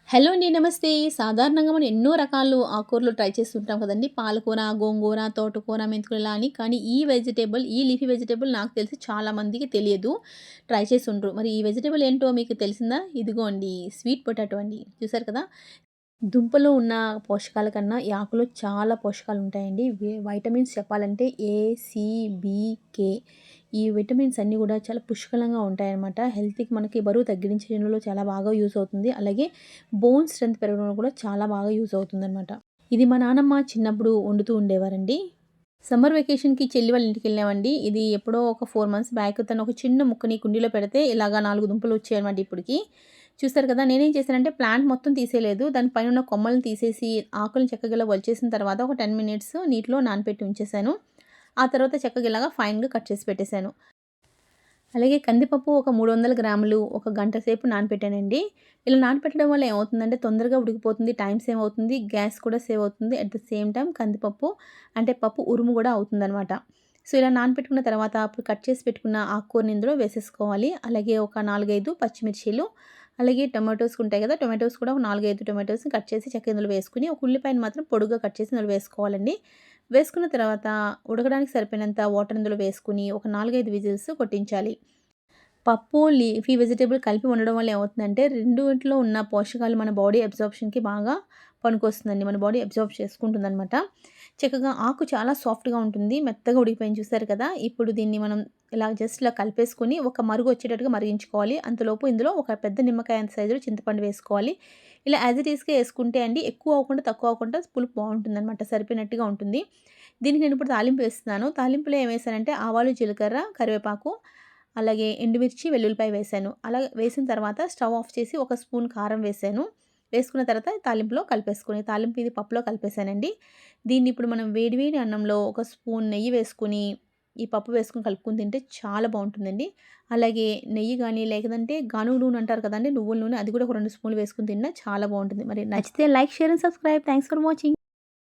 Hello అండి. నమస్తే. సాధారణంగా మనం ఎన్నో రకాలు ఆకుకూరలు ట్రై చేస్తుంటాం కదండీ. పాలకూర, గోంగూర, తోటకూర, మెంతికూర ఇలా అని. కానీ ఈ లీఫీ వెజిటబుల్ నాకు తెలిసి చాలా మందికి తెలియదు. ట్రై చేసుండరు. మరి ఈ వెజిటబుల్ ఏంటో మీకు తెలిసిందా? ఇదిగో అండి స్వీట్ పొటాటో అండి. చూసారు కదా! దుంపలో ఉన్న పోషకాల కన్నా ఈ ఆకులో చాలా పోషకాలు ఉంటాయండి. వైటమిన్స్ చెప్పాలంటే ఏ, సి, బి, కే ఈ విటమిన్స్ అన్నీ కూడా చాలా పుష్కలంగా ఉంటాయన్నమాట. హెల్త్‌కి మనకి బరువు తగ్గించడంలో చాలా బాగా యూజ్ అవుతుంది. అలాగే బోన్ స్ట్రెంత్ పెరగడంలో కూడా చాలా బాగా యూజ్ అవుతుందన్నమాట. ఇది మా నానమ్మ చిన్నప్పుడు వండుతూ ఉండేవారండి. సమ్మర్ వెకేషన్‌కి చెల్లి వాళ్ళ ఇంటికెళ్ళామండి. ఇది ఎప్పుడో ఒక 4 మంత్స్ బ్యాక్ తను ఒక చిన్న ముక్కని కుండీలో పెడితే ఇలాగా 4 దుంపలు వచ్చాయన్నమాట ఇప్పటికి. చూసారు కదా! నేనేం చేశానంటే ప్లాంట్ మొత్తం తీసేయలేదు. దాని పైనున్న కొమ్మలను తీసేసి ఆకులను చక్కగా ఇలా వలిచేసిన తర్వాత ఒక 10 మినిట్స్ నీటిలో నానపెట్టి ఉంచేశాను. ఆ తర్వాత చక్కగా ఇలాగా ఫైన్‌గా కట్ చేసి పెట్టేశాను. అలాగే కందిపప్పు ఒక 300 గ్రాములు ఒక గంట సేపు నానపెట్టానండి. ఇలా నానపెట్టడం వల్ల ఏమవుతుందంటే తొందరగా ఉడికిపోతుంది. టైం సేవ్ అవుతుంది. గ్యాస్ కూడా సేవ్ అవుతుంది. అట్ ద సేమ్ టైమ్ కందిపప్పు అంటే పప్పు ఉరుము కూడా అవుతుందనమాట. సో, ఇలా నానపెట్టుకున్న తర్వాత అప్పుడు కట్ చేసి పెట్టుకున్న ఆకుకూరని ఇందులో వేసేసుకోవాలి. అలాగే ఒక 4, 5 పచ్చిమిర్చీలు, అలాగే టొమాటోస్ ఉంటాయి కదా! టొమాటోస్ కూడా ఒక 4, 5 టొమాటోస్‌ని కట్ చేసి చక్కగా ఇందులో వేసుకొని, ఒక ఉల్లిపాయని మాత్రం పొడుగ్గా కట్ చేసి ఇందులో వేసుకోవాలండి. వేసుకున్న తర్వాత ఉడకడానికి సరిపోయినంత వాటర్ ఇందులో వేసుకొని ఒక 4, 5 విజిల్స్ కొట్టించాలి. పప్పు, లీఫీ వెజిటబుల్ కలిపి వండడం వల్ల ఏమవుతుందంటే, రెండిట్లో ఉన్న పోషకాలు మన బాడీ అబ్జార్ప్షన్‌కి బాగా పనికొస్తుందండి. మన బాడీ అబ్జార్బ్ చేసుకుంటుందనమాట. చక్కగా ఆకు చాలా సాఫ్ట్‌గా ఉంటుంది. మెత్తగా ఉడికిపోయింది చూసారు కదా! ఇప్పుడు దీన్ని మనం ఇలా జస్ట్ ఇలా కలిపేసుకొని ఒక మరుగు వచ్చేటట్టుగా మరిగించుకోవాలి. అంతలోపు ఇందులో ఒక పెద్ద నిమ్మకాయ అంత సైజులో చింతపండు వేసుకోవాలి. ఇలా యాజ్ ఇట్ ఈస్‌గా ఏసుకుంటే అండి ఎక్కువ అవ్వకుండా, తక్కువ అవ్వకుండా పులుపు బావుంటుందనమాట. సరిపోయినట్టుగా ఉంటుంది. దీనికి నేనిప్పుడు తాలింపు వేస్తున్నాను. తాలింపులో ఏమేసానంటే ఆవాలు, జీలకర్ర, కరివేపాకు, అలాగే ఎండుమిర్చి, వెల్లుల్లిపాయ వేశాను. అలా వేసిన తర్వాత స్టవ్ ఆఫ్ చేసి ఒక స్పూన్ కారం వేశాను. వేసుకున్న తర్వాత తాలింపులో కలిపేసుకొని తాలింపు ఇది పప్పులో కలిపేశానండి. దీన్ని ఇప్పుడు మనం వేడి వేడి అన్నంలో ఒక స్పూన్ నెయ్యి వేసుకొని, ఈ పప్పు వేసుకొని కలుపుకొని తింటే చాలా బావుంటుందండి. అలాగే నెయ్యి గాని, లేదంటే గానుగ నూనె అంటారు కదండీ! నువ్వుల నూనె అది కూడా ఒక 2 స్పూన్లు వేసుకొని తిన్నా చాలా బావుంటుంది. మరి నచ్చితే like, share and subscribe. Thanks for watching.